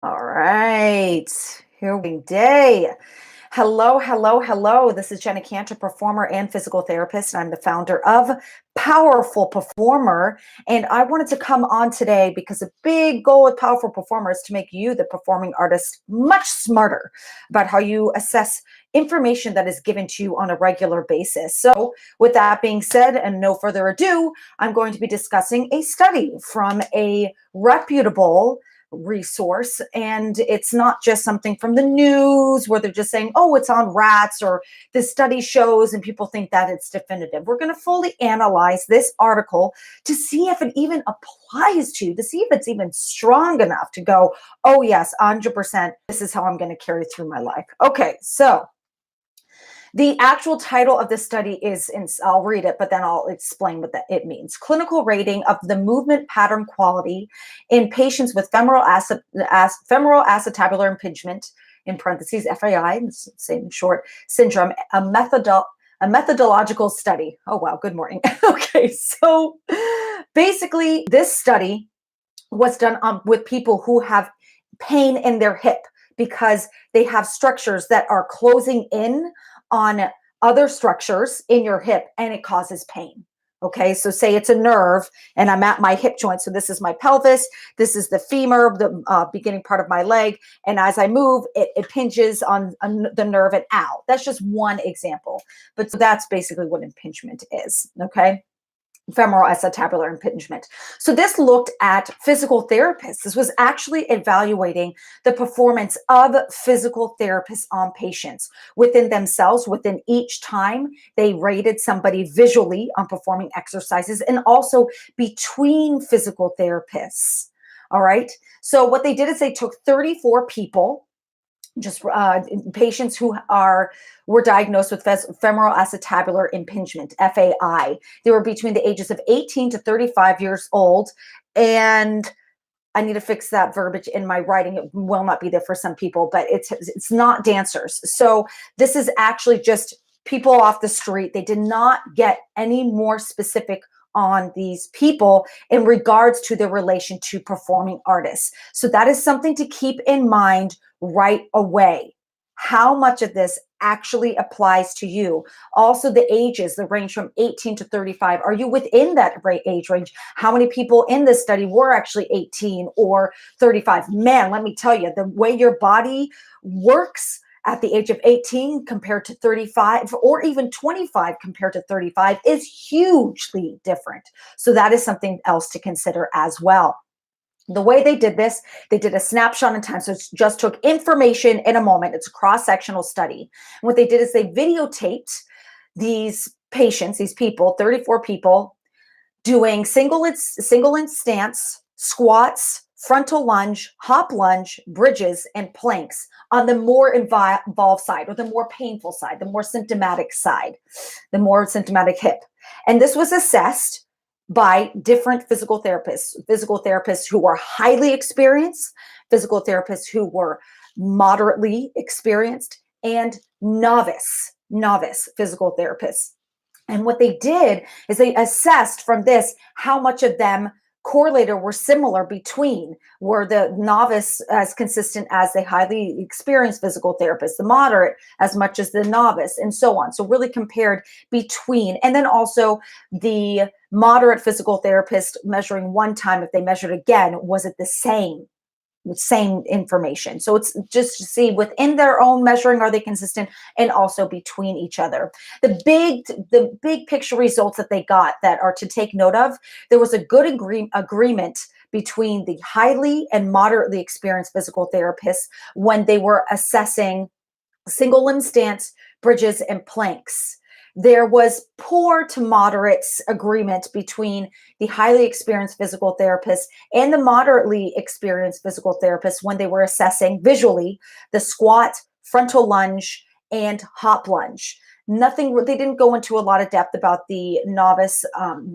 All right, here we day. Hello, hello, hello. This is Jenna Cantor, performer and physical therapist, and I'm the founder of Powerful Performer. And I wanted to come on today because a big goal with Powerful Performer is to make you, the performing artist, much smarter about how you assess information that is given to you on a regular basis. So, with that being said, and no further ado, I'm going to be discussing a study from a reputable resource, and it's not just something from the news where they're just saying, oh, it's on rats, or this study shows, and people think that it's definitive. We're going to fully analyze this article to see if it even applies to you, to see if it's even strong enough to go, oh yes, 100%, this is how I'm going to carry through my life. Okay, so the actual title of the study is, I'll read it, but then I'll explain what it means. Clinical rating of the movement pattern quality in patients with femoroacetabular impingement, in parentheses, FAI, same short, syndrome, a methodological study. Oh, wow, good morning. Okay, so basically this study was done with people who have pain in their hip because they have structures that are closing in on other structures in your hip, and it causes pain. Okay, so say it's a nerve and I'm at my hip joint. So this is my pelvis, this is the femur, the beginning part of my leg. And as I move, it impinges on the nerve, and ow. That's just one example. But so that's basically what impingement is. Okay. Femoroacetabular impingement. So this looked at physical therapists. This was actually evaluating the performance of physical therapists on patients within themselves. Within each time, they rated somebody visually on performing exercises, and also between physical therapists. All right. So what they did is they took 34 people, just patients who were diagnosed with femoroacetabular impingement, FAI. They were between the ages of 18 to 35 years old. And I need to fix that verbiage in my writing. It will not be there for some people, but it's not dancers. So this is actually just people off the street. They did not get any more specific on these people in regards to their relation to performing artists. So that is something to keep in mind right away. How much of this actually applies to you? Also, the ages, the range from 18 to 35. Are you within that age range? How many people in this study were actually 18 or 35? Man, let me tell you, the way your body works at the age of 18 compared to 35, or even 25 compared to 35, is hugely different. So that is something else to consider as well. The way they did this, they did a snapshot in time. So it just took information in a moment. It's a cross-sectional study. And what they did is they videotaped these patients, these people, 34 people, doing single and stance, squats, frontal lunge, hop lunge, bridges, and planks on the more involved side, or the more painful side, the more symptomatic side, the more symptomatic hip. And this was assessed by different physical therapists who were highly experienced, physical therapists who were moderately experienced, and novice physical therapists. And what they did is they assessed from this how much of them correlated or were similar between, were the novice as consistent as the highly experienced physical therapist, the moderate as much as the novice, and so on. So really compared between, and then also the moderate physical therapist measuring one time, if they measured again, was it the same information? So it's just to see within their own measuring, are they consistent, and also between each other. The big picture results that they got that are to take note of: there was a good agreement between the highly and moderately experienced physical therapists when they were assessing single limb stance, bridges, and planks. There was poor to moderate agreement between the highly experienced physical therapists and the moderately experienced physical therapists when they were assessing visually the squat, frontal lunge, and hop lunge. They didn't go into a lot of depth about the novice,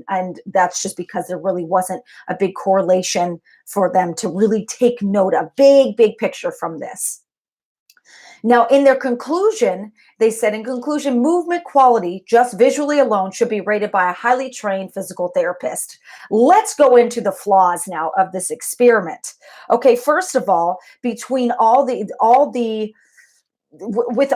and that's just because there really wasn't a big correlation for them to really take note of. Big picture from this. Now, in their conclusion, they said, in conclusion, movement quality, just visually alone, should be rated by a highly trained physical therapist. Let's go into the flaws now of this experiment. Okay, first of all, between with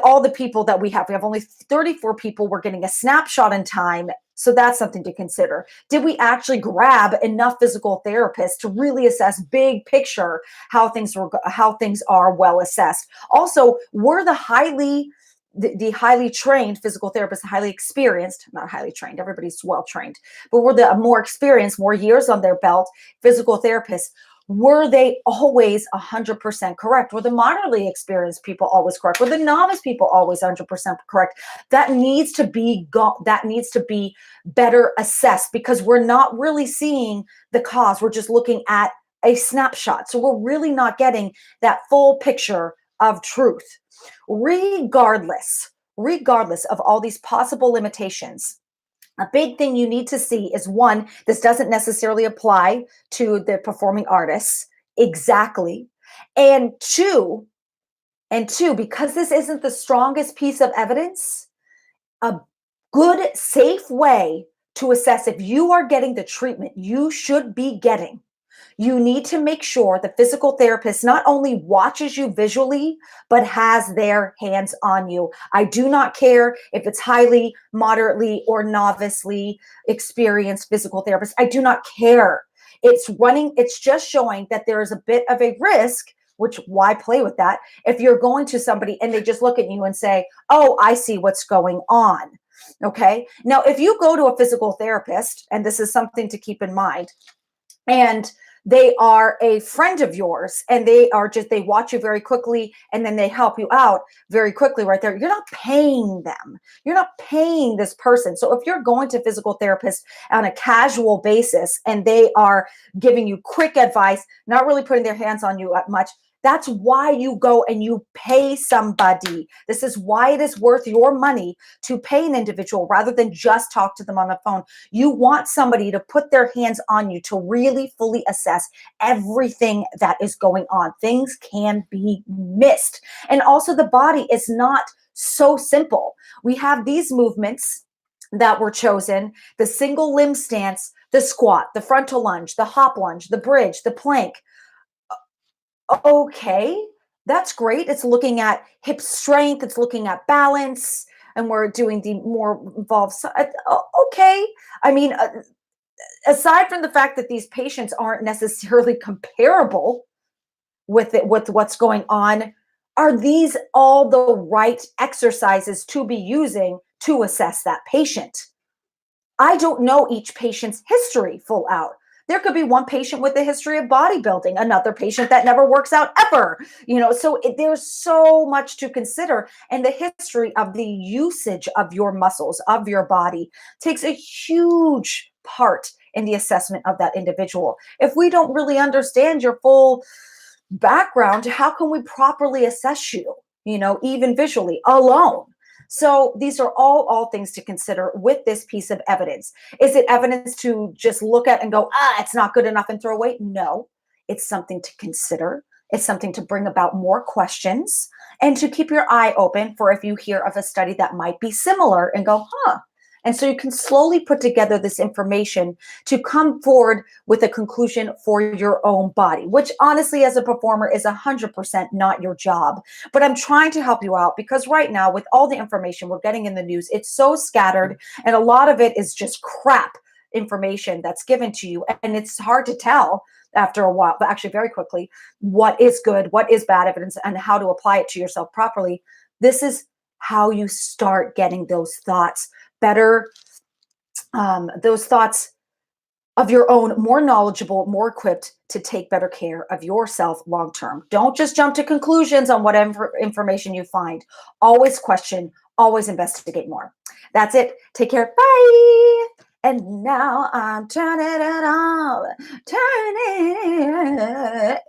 all the people that we have only 34 people. We're getting a snapshot in time. So that's something to consider. Did we actually grab enough physical therapists to really assess big picture how things are well assessed? Also, were the highly trained physical therapists, highly experienced, not highly trained, everybody's well trained, but were the more experienced, more years on their belt physical therapists, were they always 100% correct? Were the moderately experienced people always correct? Were the novice people always 100% correct? That needs to be better assessed, because we're not really seeing the cause. We're just looking at a snapshot. So we're really not getting that full picture of truth. Regardless of all these possible limitations, a big thing you need to see is, one, this doesn't necessarily apply to the performing artists exactly. And two, because this isn't the strongest piece of evidence, a good, safe way to assess if you are getting the treatment you should be getting, you need to make sure the physical therapist not only watches you visually, but has their hands on you. I do not care if it's highly, moderately, or novicely experienced physical therapist. I do not care. It's just showing that there is a bit of a risk, which why play with that? If you're going to somebody and they just look at you and say, oh, I see what's going on. Okay. Now, if you go to a physical therapist, and this is something to keep in mind, and they are a friend of yours, and they watch you very quickly, and then they help you out very quickly right there, you're not paying them. You're not paying this person. So if you're going to physical therapists on a casual basis and they are giving you quick advice, not really putting their hands on you much, that's why you go and you pay somebody. This is why it is worth your money to pay an individual rather than just talk to them on the phone. You want somebody to put their hands on you to really fully assess everything that is going on. Things can be missed. And also, the body is not so simple. We have these movements that were chosen: the single limb stance, the squat, the frontal lunge, the hop lunge, the bridge, the plank. Okay, that's great. It's looking at hip strength, it's looking at balance, and we're doing the more involved side. Okay. I mean, aside from the fact that these patients aren't necessarily comparable with what's going on, are these all the right exercises to be using to assess that patient? I don't know each patient's history full out. There could be one patient with a history of bodybuilding, another patient that never works out ever. So there's so much to consider. And the history of the usage of your muscles, of your body, takes a huge part in the assessment of that individual. If we don't really understand your full background, how can we properly assess you, even visually alone? So these are all things to consider with this piece of evidence. Is it evidence to just look at and go, it's not good enough, and throw away? No, it's something to consider. It's something to bring about more questions, and to keep your eye open for if you hear of a study that might be similar and go, And so you can slowly put together this information to come forward with a conclusion for your own body, which honestly, as a performer, is 100% not your job. But I'm trying to help you out, because right now, with all the information we're getting in the news, it's so scattered, and a lot of it is just crap information that's given to you. And it's hard to tell after a while, but actually very quickly, what is good, what is bad evidence, and how to apply it to yourself properly. This is how you start getting those thoughts better, those thoughts of your own, more knowledgeable, more equipped to take better care of yourself long term. Don't just jump to conclusions on whatever information you find. Always question, always investigate more. That's it. Take care. Bye. And now I'm turning it on, turning it